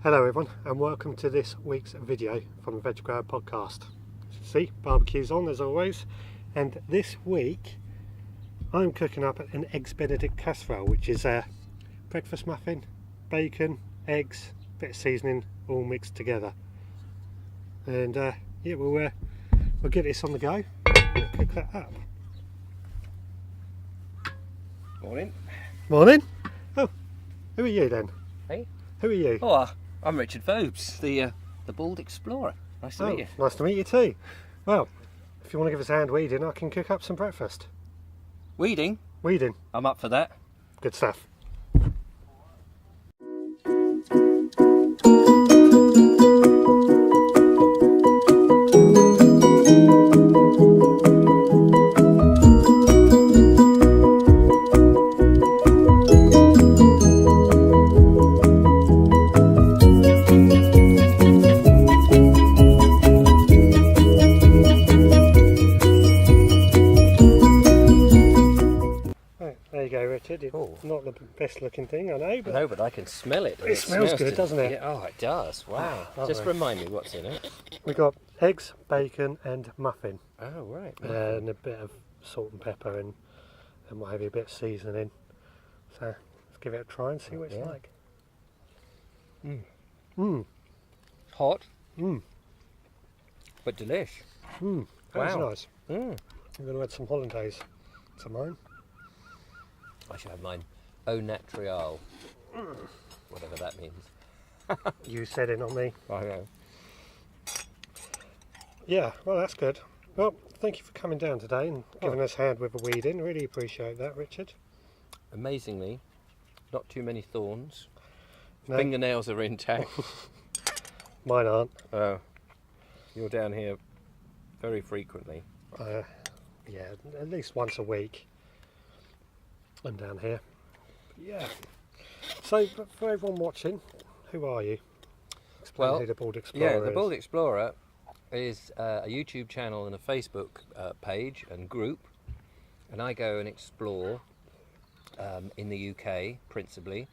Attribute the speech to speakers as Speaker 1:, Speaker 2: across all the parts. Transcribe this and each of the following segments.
Speaker 1: Hello everyone and welcome to this week's video from the Veg Grower Podcast. See, barbecue's on as always, and this week I'm cooking up an Eggs Benedict casserole, which is a breakfast muffin, bacon, eggs, bit of seasoning all mixed together. And yeah, we'll get this on the go and cook that up.
Speaker 2: Morning.
Speaker 1: Morning. Oh, who are you then?
Speaker 2: Hey?
Speaker 1: Who are you?
Speaker 2: Oh, I'm Richard Vobes, the bald explorer. Nice to meet you.
Speaker 1: Nice to meet you too. Well, if you want to give us a hand weeding, I can cook up some breakfast.
Speaker 2: Weeding?
Speaker 1: Weeding.
Speaker 2: I'm up for that.
Speaker 1: Good stuff. There you go, Richard. It's not the best looking thing, I know, but
Speaker 2: No, but I can smell it.
Speaker 1: it smells good, doesn't it?
Speaker 2: Yeah, oh, it does. Wow.
Speaker 1: Lovely.
Speaker 2: Just remind me what's in it.
Speaker 1: We've got eggs, bacon and muffin,
Speaker 2: Oh, right.
Speaker 1: and a bit of salt and pepper and what have you, a bit of seasoning. So let's give it a try and see what it's like.
Speaker 2: Hot,
Speaker 1: Mmm,
Speaker 2: but delish.
Speaker 1: that's
Speaker 2: Wow.
Speaker 1: nice.
Speaker 2: Mm.
Speaker 1: I'm going to add some hollandaise to mine.
Speaker 2: I should have mine au naturel. Whatever that means.
Speaker 1: You said it, not me.
Speaker 2: I know.
Speaker 1: Yeah, well that's good. Well, thank you for coming down today and giving us a hand with the weeding. Really appreciate that, Richard.
Speaker 2: Amazingly, not too many thorns.
Speaker 1: No.
Speaker 2: Fingernails are intact.
Speaker 1: Mine aren't.
Speaker 2: Oh, you're down here very frequently.
Speaker 1: Yeah, at least once a week. I'm down here. Yeah. So, for everyone watching, who are you? Explain
Speaker 2: Well,
Speaker 1: who the Bald Explorer
Speaker 2: Yeah, the
Speaker 1: is.
Speaker 2: Bald Explorer is a YouTube channel and a Facebook page and group, and I go and explore in the UK principally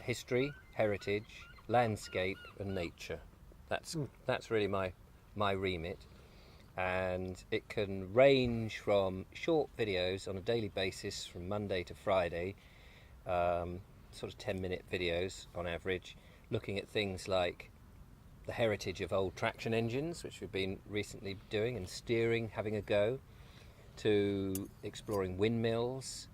Speaker 2: history, heritage, landscape, and nature. That's really my remit, and it can range from short videos on a daily basis from Monday to Friday, sort of 10-minute videos on average, looking at things like the heritage of old traction engines, which we've been recently doing, and steering, having a go, to exploring windmills,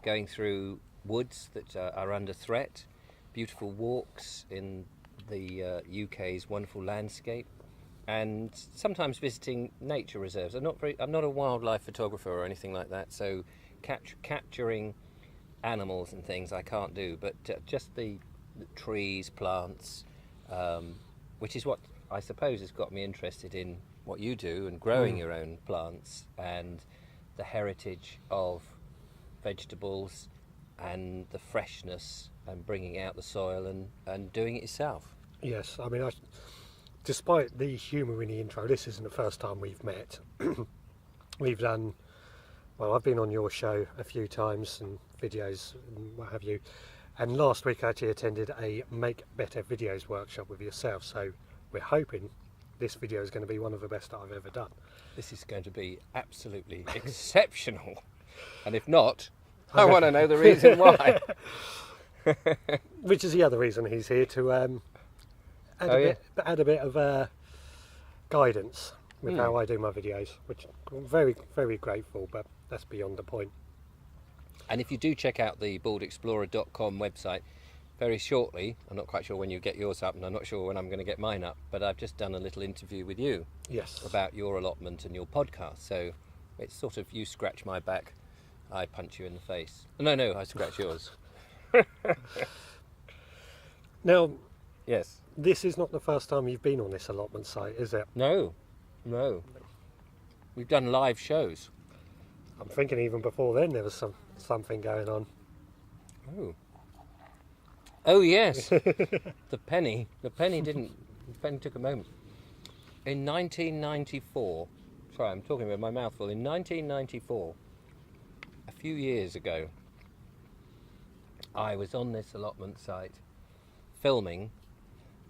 Speaker 2: going through woods that are under threat, beautiful walks in the UK's wonderful landscape, and sometimes visiting nature reserves. I'm not a wildlife photographer or anything like that, so capturing animals and things I can't do, but just the trees, plants, which is what I suppose has got me interested in what you do and growing your own plants and the heritage of vegetables and the freshness and bringing out the soil and doing it yourself.
Speaker 1: Yes, I mean, despite the humour in the intro, this isn't the first time we've met. We've done, well, I've been on your show a few times and videos and what have you. And last week I actually attended a Make Better Videos workshop with yourself. So we're hoping this video is going to be one of the best that I've ever done.
Speaker 2: This is going to be absolutely exceptional. And if not, I want to know the reason why.
Speaker 1: Which is the other reason he's here, to add a bit of guidance with how I do my videos, which I'm very, very grateful, but that's beyond the point.
Speaker 2: And if you do check out the baldexplorer.com website very shortly, I'm not quite sure when you get yours up, and I'm not sure when I'm going to get mine up, but I've just done a little interview with you about your allotment and your podcast. So it's sort of, you scratch my back, I punch you in the face. No, I scratch yours.
Speaker 1: Now,
Speaker 2: Yes.
Speaker 1: this is not the first time you've been on this allotment site, is it?
Speaker 2: No. We've done live shows.
Speaker 1: I'm thinking even before then there was something going on.
Speaker 2: Oh yes. The penny took a moment. In 1994, sorry, I'm talking with my mouth full. In 1994, a few years ago, I was on this allotment site filming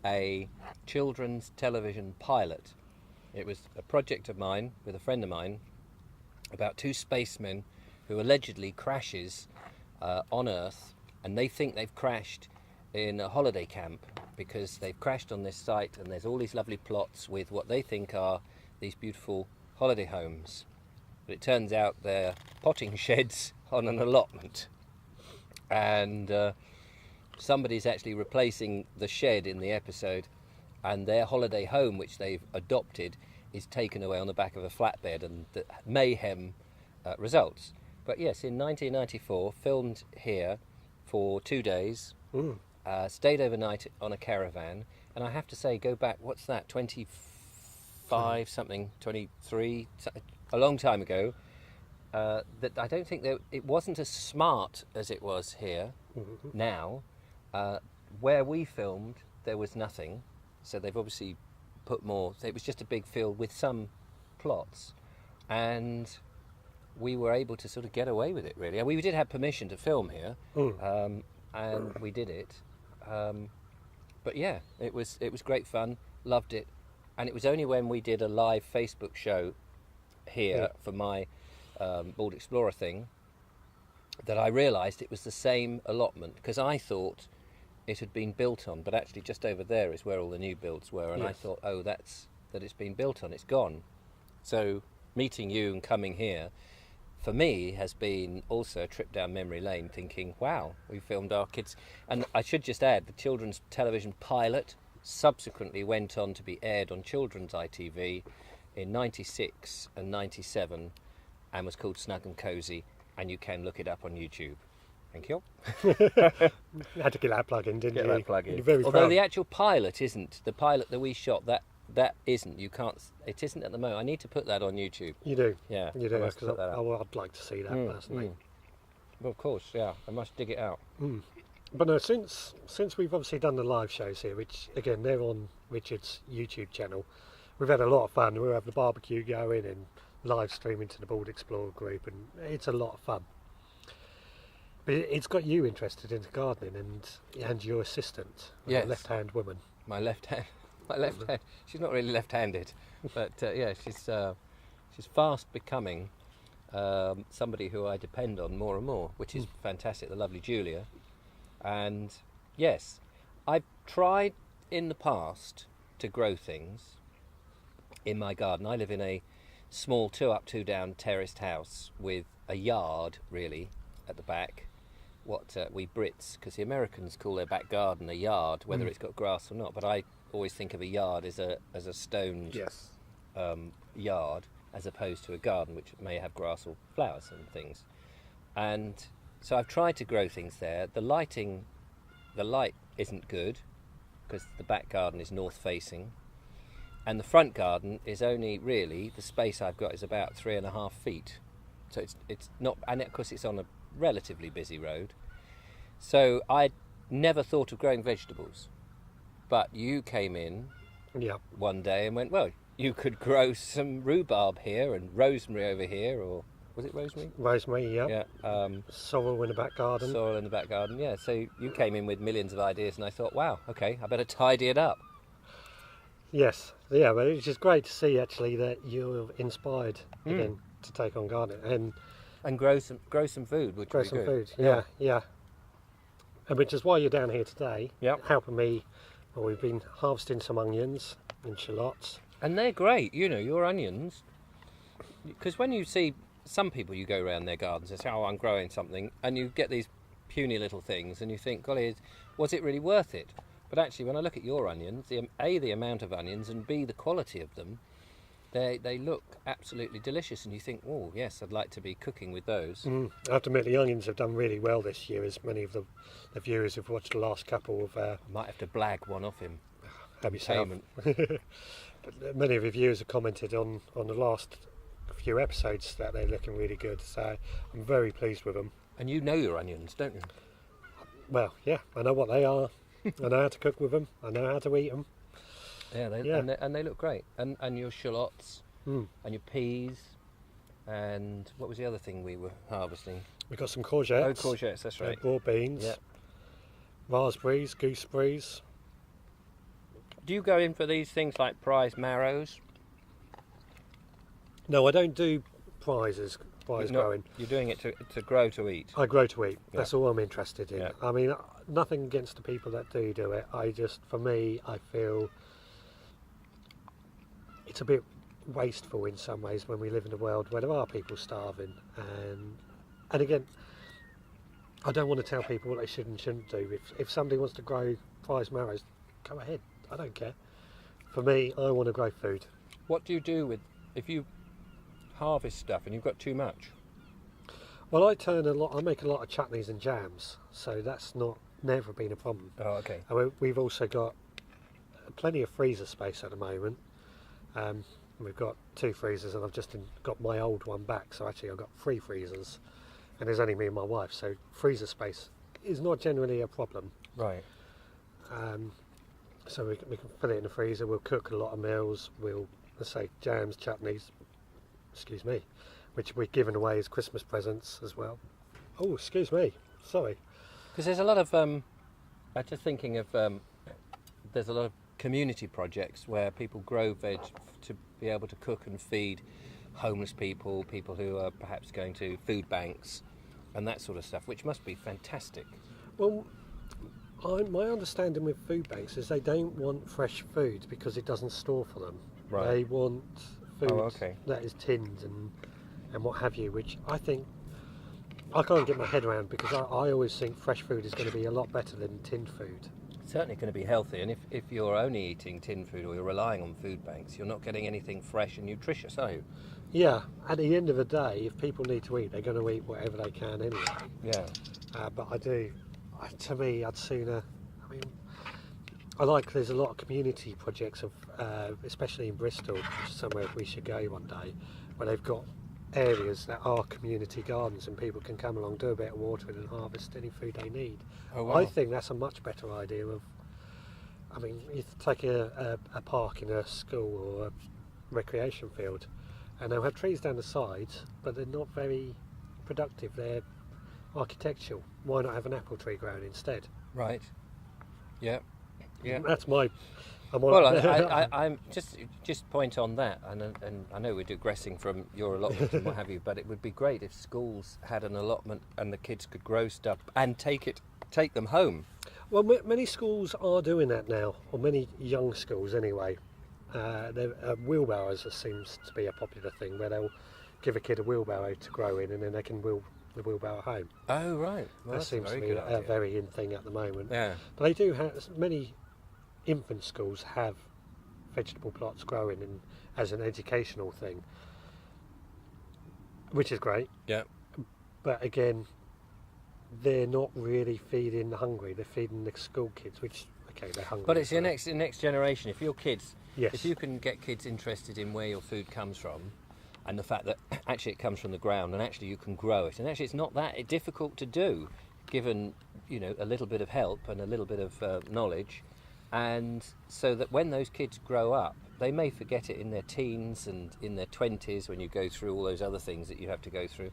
Speaker 2: a children's television pilot. It was a project of mine with a friend of mine about two spacemen who allegedly crashes on Earth, and they think they've crashed in a holiday camp because they've crashed on this site, and there's all these lovely plots with what they think are these beautiful holiday homes. But it turns out they're potting sheds on an allotment, and somebody's actually replacing the shed in the episode, and their holiday home, which they've adopted, is taken away on the back of a flatbed, and the mayhem results. But yes, in 1994, filmed here for 2 days, stayed overnight on a caravan, and I have to say, go back, what's that, 25 something, 23, a long time ago, that I don't think it wasn't as smart as it was here now. Where we filmed, there was nothing, so they've obviously put more. It was just a big field with some plots, and we were able to sort of get away with it, really. And we did have permission to film here, and we did it. But yeah, it was great fun, loved it. And it was only when we did a live Facebook show here for my Bald Explorer thing that I realised it was the same allotment, because I thought it had been built on, but actually just over there is where all the new builds were, and I thought, oh, that it's been built on, it's gone. So meeting you and coming here, for me, has been also a trip down memory lane, thinking, wow, we filmed our kids. And I should just add, the children's television pilot subsequently went on to be aired on children's ITV in 96 and 97, and was called Snug and Cozy, and you can look it up on YouTube. Thank you.
Speaker 1: You had to get that plug in, didn't you?
Speaker 2: Get that plug in.
Speaker 1: You're very
Speaker 2: Although
Speaker 1: proud.
Speaker 2: the actual pilot isn't, the pilot that we shot, that isn't, you can't, it isn't at the moment. I need to put that on YouTube.
Speaker 1: You do?
Speaker 2: Yeah.
Speaker 1: You do,
Speaker 2: I must
Speaker 1: because
Speaker 2: put that up.
Speaker 1: I'd like to see that personally.
Speaker 2: Well, of course, yeah, I must dig it out.
Speaker 1: But no, since we've obviously done the live shows here, which again, they're on Richard's YouTube channel, we've had a lot of fun. We have the barbecue going and live streaming to the Bald Explorer group, and it's a lot of fun. But it's got you interested into gardening, and your assistant,
Speaker 2: Yes.
Speaker 1: a left-hand woman.
Speaker 2: My left hand. She's not really left-handed, but yeah, she's fast becoming somebody who I depend on more and more, which is fantastic. The lovely Julia, and yes, I've tried in the past to grow things in my garden. I live in a small 2-up, 2-down terraced house with a yard really at the back. What we Brits, because the Americans call their back garden a yard, whether it's got grass or not. But I always think of a yard as a stoned yard, as opposed to a garden which may have grass or flowers and things. And so I've tried to grow things there. The light isn't good because the back garden is north facing, and the front garden is only really, the space I've got is about 3.5 feet. So it's not, and of course it's on a relatively busy road. So I never thought of growing vegetables, but you came in one day and went, well, you could grow some rhubarb here and rosemary over here, or was it rosemary?
Speaker 1: Rosemary,
Speaker 2: Yeah.
Speaker 1: Sorrel in the back garden.
Speaker 2: Soil in the back garden, yeah. So you came in with millions of ideas, and I thought, wow, okay, I better tidy it up.
Speaker 1: Yes, yeah, but it's just great to see actually that you're inspired again to take on gardening
Speaker 2: And grow some food, which
Speaker 1: grow
Speaker 2: would be
Speaker 1: some
Speaker 2: good.
Speaker 1: food. Yeah. And which is why you're down here today, helping me. Well, we've been harvesting some onions and shallots.
Speaker 2: And they're great, you know, your onions. Because when you see some people, you go around their gardens and say, oh, I'm growing something, and you get these puny little things, and you think, golly, was it really worth it? But actually, when I look at your onions, the amount of onions, and B, the quality of them, they look absolutely delicious, and you think, oh, yes, I'd like to be cooking with those.
Speaker 1: I have to admit, the onions have done really well this year, as many of the viewers have watched the last couple of...
Speaker 2: I might have to blag one off him.
Speaker 1: Have yourself. But many of the viewers have commented on the last few episodes that they're looking really good, so I'm very pleased with them.
Speaker 2: And you know your onions, don't you?
Speaker 1: Well, yeah, I know what they are. I know how to cook with them. I know how to eat them.
Speaker 2: Yeah, and they look great. And your shallots, and your peas, and what was the other thing we were harvesting?
Speaker 1: We've got some courgettes.
Speaker 2: Oh, courgettes, that's right.
Speaker 1: Broad beans.
Speaker 2: Yeah.
Speaker 1: raspberries, gooseberries.
Speaker 2: Do you go in for these things like prize marrows?
Speaker 1: No, I don't do prize growing.
Speaker 2: You're doing it to grow to eat.
Speaker 1: I grow to eat.
Speaker 2: Yeah.
Speaker 1: That's all I'm interested in.
Speaker 2: Yeah.
Speaker 1: I mean, nothing against the people that do it. For me, I feel it's a bit wasteful in some ways when we live in a world where there are people starving. And again, I don't want to tell people what they should and shouldn't do. If somebody wants to grow prize marrows, go ahead. I don't care. For me, I want to grow food.
Speaker 2: What do you do if you harvest stuff and you've got too much?
Speaker 1: Well, I make a lot of chutneys and jams, so that's never been a problem.
Speaker 2: Oh, okay.
Speaker 1: And we've also got plenty of freezer space at the moment. We've got 2 freezers, and I've just got my old one back, so actually I've got 3 freezers, and there's only me and my wife, so freezer space is not generally a problem.
Speaker 2: Right.
Speaker 1: So we can put it in the freezer. We'll cook a lot of meals. Let's say jams, chutneys, which we're giving away as Christmas presents as well. Oh, excuse me, sorry.
Speaker 2: Because there's a lot of I'm just thinking of there's a lot of community projects where people grow veg to be able to cook and feed homeless people who are perhaps going to food banks and that sort of stuff, which must be fantastic.
Speaker 1: Well, my understanding with food banks is they don't want fresh food because it doesn't store for them.
Speaker 2: Right.
Speaker 1: They want food that is tinned and what have you, which I think I can't get my head around, because I always think fresh food is going to be a lot better than tinned food.
Speaker 2: It's certainly going to be healthy, and if you're only eating tinned food or you're relying on food banks, you're not getting anything fresh and nutritious, are you?
Speaker 1: Yeah, at the end of the day, if people need to eat, they're going to eat whatever they can anyway.
Speaker 2: Yeah.
Speaker 1: But to me, I'd sooner. I mean, there's a lot of community projects especially in Bristol, which is somewhere we should go one day, where they've got areas that are community gardens and people can come along, do a bit of watering and harvest any food they need.
Speaker 2: Oh, wow.
Speaker 1: I think that's a much better idea you take a park in a school or a recreation field, and they'll have trees down the sides, but they're not very productive. They're architectural. Why not have an apple tree growing instead?
Speaker 2: Right. Yeah. Yeah.
Speaker 1: That's my.
Speaker 2: Well, I'm just point on that, and I know we're digressing from your allotment and what have you, but it would be great if schools had an allotment and the kids could grow stuff and take them home.
Speaker 1: Well, many schools are doing that now, or many young schools anyway. Wheelbarrows seems to be a popular thing, where they'll give a kid a wheelbarrow to grow in, and then they can wheel the wheelbarrow home.
Speaker 2: Oh, right. Well,
Speaker 1: that seems to be a very in thing at the moment.
Speaker 2: Yeah.
Speaker 1: But they do have many. Infant schools have vegetable plots growing as an educational thing, which is great.
Speaker 2: Yeah.
Speaker 1: But again, they're not really feeding the hungry. They're feeding the school kids, which they're hungry.
Speaker 2: But it's your next generation. If your kids,
Speaker 1: yes.
Speaker 2: If you can get kids interested in where your food comes from, and the fact that actually it comes from the ground, and actually you can grow it, and actually it's not that difficult to do, given a little bit of help and a little bit of knowledge. And so that when those kids grow up, they may forget it in their teens and in their 20s when you go through all those other things that you have to go through.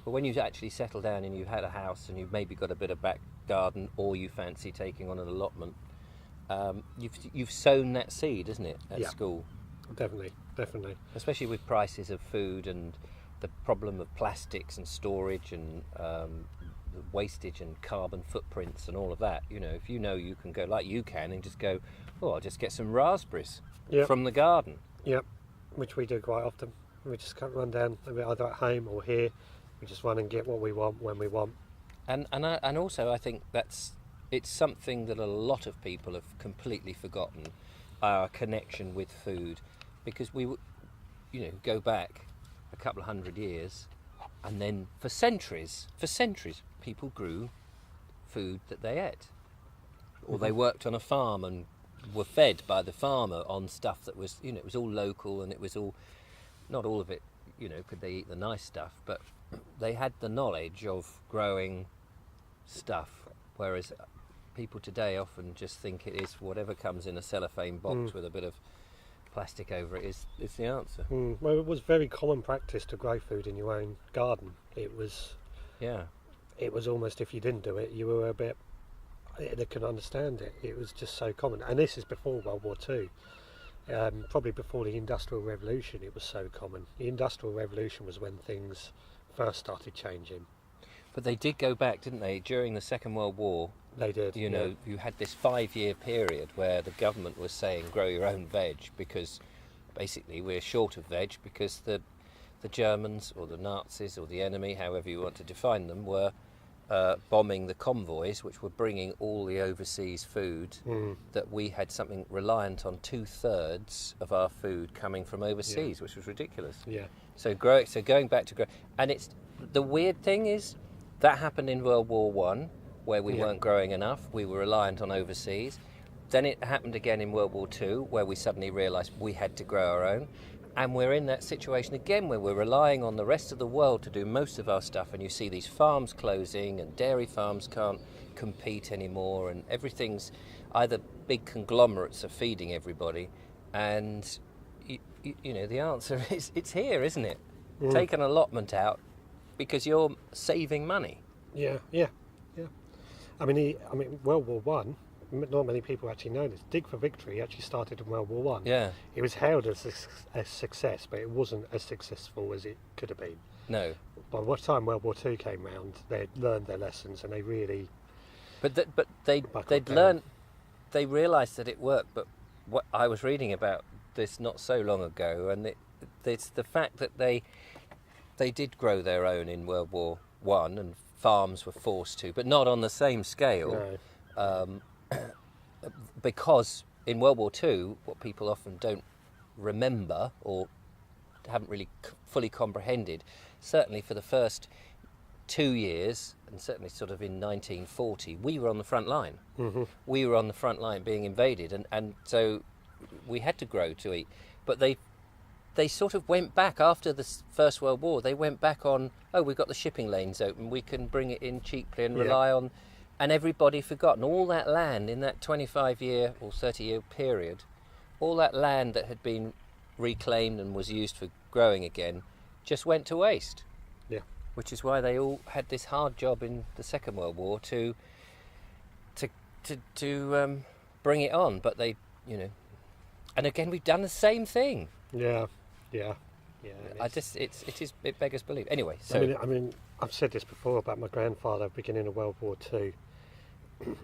Speaker 2: But when you actually settle down and you've had a house and you've maybe got a bit of back garden, or you fancy taking on an allotment, you've sown that seed, isn't it, at school?
Speaker 1: Definitely.
Speaker 2: Especially with prices of food and the problem of plastics and storage and wastage and carbon footprints and all of that. If you can go like you can and just go, I'll just get some raspberries from the garden. Yep,
Speaker 1: which we do quite often. We just can't run down either at home or here. We just run and get what we want when we want.
Speaker 2: And also I think it's something that a lot of people have completely forgotten, our connection with food, because we go back a couple of 100 years, and then for centuries people grew food that they ate, or they worked on a farm and were fed by the farmer on stuff that was it was all local, and it was all, not all of it could they eat the nice stuff, but they had the knowledge of growing stuff, whereas people today often just think it is whatever comes in a cellophane box with a bit of plastic over it is the answer.
Speaker 1: Well, it was very common practice to grow food in your own garden. It was almost, if you didn't do it, you were a bit, they couldn't understand it. It was just so common, and this is before World War Two. Probably before the Industrial Revolution, it was so common. The Industrial Revolution was when things first started changing.
Speaker 2: But they did go back, didn't they? During the Second World War,
Speaker 1: They did.
Speaker 2: you know, you had this 5-year period where the government was saying grow your own veg, because basically we're short of veg because the Germans or the Nazis or the enemy, however you want to define them, were bombing the convoys which were bringing all the overseas food, that we had something reliant on 2/3 of our food coming from overseas, which was ridiculous.
Speaker 1: Yeah.
Speaker 2: So going back to grow, and it's the weird thing is that happened in World War One, where we weren't growing enough, we were reliant on overseas. Then it happened again in World War Two, where we suddenly realised we had to grow our own. And we're in that situation again where we're relying on the rest of the world to do most of our stuff, and you see these farms closing and dairy farms can't compete anymore, and everything's either big conglomerates are feeding everybody, and you know the answer is it's here, isn't it? Take an allotment out because you're saving money.
Speaker 1: Yeah. I mean, World War One. Not many people actually know this. Dig for Victory actually started in World War One.
Speaker 2: Yeah.
Speaker 1: It was hailed as a success, but it wasn't as successful as it could have been.
Speaker 2: No.
Speaker 1: By the time World War Two came round, they'd learned their lessons, and they really.
Speaker 2: They'd learned. They realised that it worked. But what I was reading about this not so long ago, and it's the fact that they did grow their own in World War One, and farms were forced to, but not on the same scale.
Speaker 1: No.
Speaker 2: Because in World War Two, what people often don't remember or haven't really fully comprehended, certainly for the first 2 years, and certainly sort of in 1940, we were on the front line. We were on the front line being invaded, and so we had to grow to eat. But they sort of went back after the First World War. They went back on, we've got the shipping lanes open, we can bring it in cheaply and rely on. And everybody forgotten all that land in that 25-year or 30-year period, all that land that had been reclaimed and was used for growing again, just went to waste.
Speaker 1: Yeah.
Speaker 2: Which is why they all had this hard job in the Second World War to bring it on. But they, you know, and again we've done the same thing.
Speaker 1: Yeah.
Speaker 2: It beggars belief. Anyway, so
Speaker 1: I mean, I've said this before about my grandfather. Beginning of World War Two,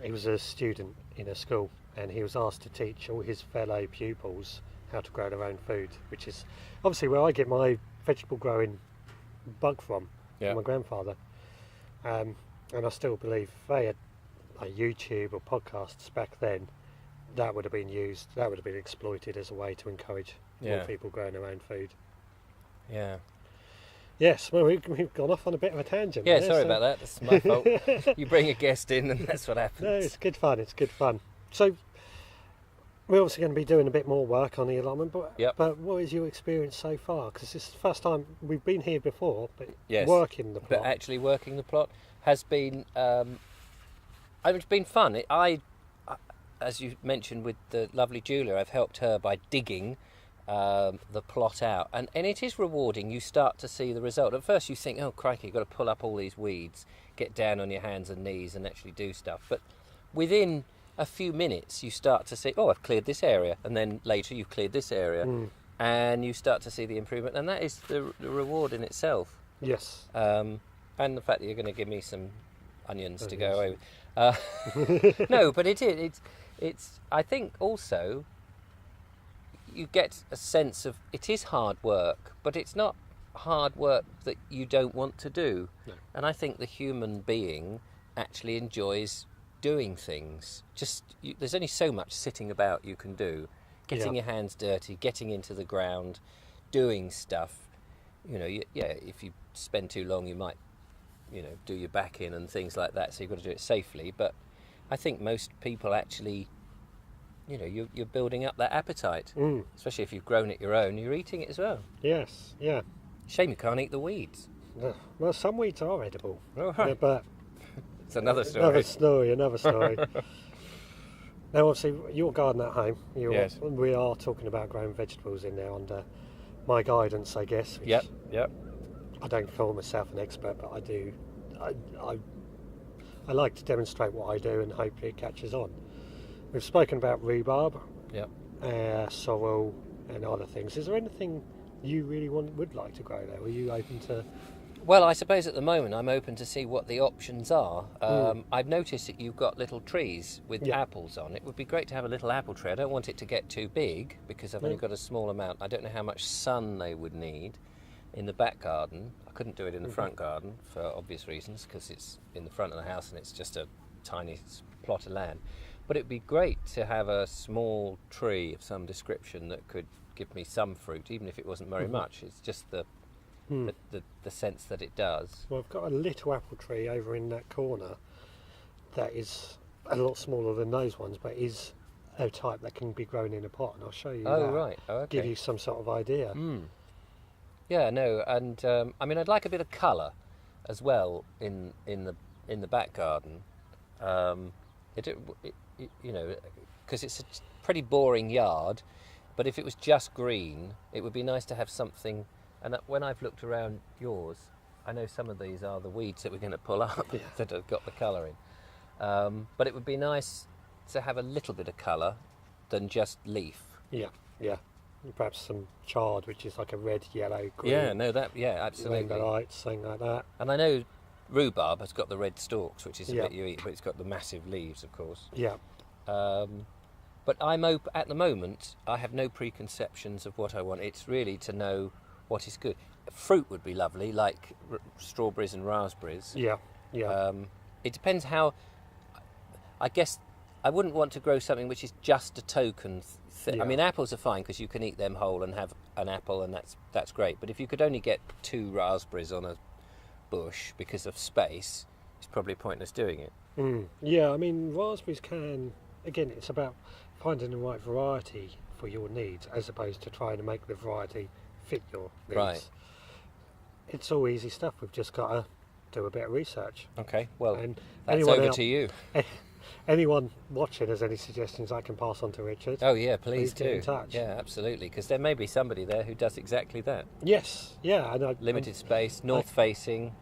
Speaker 1: he was a student in a school, and he was asked to teach all his fellow pupils how to grow their own food, which is obviously where I get my vegetable growing bug from my grandfather. And I still believe if they had YouTube or podcasts back then, that would have been used, that would have been exploited as a way to encourage more people growing their own food.
Speaker 2: Yeah.
Speaker 1: Yes, well, we've gone off on a bit of a tangent.
Speaker 2: Yeah, sorry about that. That's my fault. You bring a guest in and that's what happens.
Speaker 1: No, it's good fun. So, we're obviously going to be doing a bit more work on the allotment, but what is your experience so far? Because this is the first time we've been here before, but working the plot.
Speaker 2: But actually working the plot has been, it's been fun. I, as you mentioned with the lovely Julia, I've helped her by digging the plot out, and it is rewarding. You start to see the result. At first you think, oh crikey, you've got to pull up all these weeds, get down on your hands and knees and actually do stuff, but within a few minutes you start to see, I've cleared this area, and then later you've cleared this area, and you start to see the improvement, and that is the reward in itself.
Speaker 1: Yes.
Speaker 2: And the fact that you're going to give me some onions to go away with. No, but it's I think also you get a sense of it is hard work, but it's not hard work that you don't want to do.
Speaker 1: No.
Speaker 2: And I think the human being actually enjoys doing things. There's only so much sitting about you can do. Getting your hands dirty, getting into the ground, doing stuff. You know, if you spend too long, you might, do your back in and things like that. So you've got to do it safely. But I think most people actually, you're building up that appetite. Especially if you've grown it your own, you're eating it as well.
Speaker 1: Yes, yeah.
Speaker 2: Shame you can't eat the weeds.
Speaker 1: Well, some weeds are edible.
Speaker 2: Oh, right.
Speaker 1: Yeah, but
Speaker 2: it's another story.
Speaker 1: Another story. Now, obviously, your garden at home.
Speaker 2: Yes.
Speaker 1: We are talking about growing vegetables in there under my guidance, I guess.
Speaker 2: Yep.
Speaker 1: I don't call myself an expert, but I do. I like to demonstrate what I do and hopefully it catches on. We've spoken about rhubarb, sorrel and other things. Is there anything you really would like to grow there? Are you open to...
Speaker 2: Well, I suppose at the moment I'm open to see what the options are. I've noticed that you've got little trees with apples on. It would be great to have a little apple tree. I don't want it to get too big because I've only got a small amount. I don't know how much sun they would need in the back garden. I couldn't do it in the front garden for obvious reasons because it's in the front of the house and it's just a tiny plot of land. But it'd be great to have a small tree of some description that could give me some fruit, even if it wasn't very much. It's just the sense that it does.
Speaker 1: Well, I've got a little apple tree over in that corner that is a lot smaller than those ones, but is a type that can be grown in a pot, and I'll show you that.
Speaker 2: Right. Oh, okay.
Speaker 1: Give you some sort of idea.
Speaker 2: Yeah, no, and I mean, I'd like a bit of colour as well in the back garden. You know, because it's a pretty boring yard, but if it was just green, it would be nice to have something. And when I've looked around yours, I know some of these are the weeds that we're going to pull up that have got the colour in. But it would be nice to have a little bit of colour than just leaf.
Speaker 1: Yeah. Perhaps some chard, which is like a red, yellow, green.
Speaker 2: Absolutely.
Speaker 1: Rainbow lights, something like that.
Speaker 2: And I know rhubarb has got the red stalks, which is a bit you eat, but it's got the massive leaves, of course.
Speaker 1: Yeah.
Speaker 2: But I'm open at the moment. I have no preconceptions of what I want. It's really to know what is good. Fruit would be lovely, like strawberries and raspberries.
Speaker 1: Yeah.
Speaker 2: It depends how. I guess I wouldn't want to grow something which is just a token thing. I mean, apples are fine because you can eat them whole and have an apple, and that's great. But if you could only get 2 raspberries on a bush because of space, it's probably pointless doing it.
Speaker 1: Yeah, I mean, raspberries can. Again, it's about finding the right variety for your needs, as opposed to trying to make the variety fit your needs.
Speaker 2: Right.
Speaker 1: It's all easy stuff. We've just got to do a bit of research.
Speaker 2: Okay, well,
Speaker 1: and
Speaker 2: that's over to you.
Speaker 1: Anyone watching has any suggestions I can pass on to Richard?
Speaker 2: Oh yeah, please do.
Speaker 1: Get in touch.
Speaker 2: Yeah, absolutely, because there may be somebody there who does exactly that.
Speaker 1: Yes, yeah.
Speaker 2: Limited space, north facing.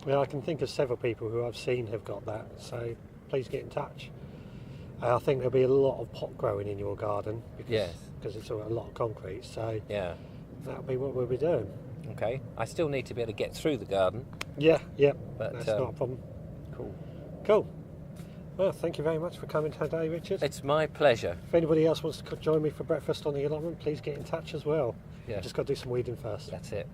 Speaker 1: Well, I can think of several people who I've seen have got that, so please get in touch. I think there'll be a lot of pot growing in your garden because it's a lot of concrete, so that'll be what we'll be doing.
Speaker 2: Okay, I still need to be able to get through the garden.
Speaker 1: Yeah,
Speaker 2: but
Speaker 1: that's not a problem. Cool. Well, thank you very much for coming today, Richard.
Speaker 2: It's my pleasure.
Speaker 1: If anybody else wants to join me for breakfast on the allotment, please get in touch as well.
Speaker 2: Yeah.
Speaker 1: Just got to do some weeding first.
Speaker 2: That's it.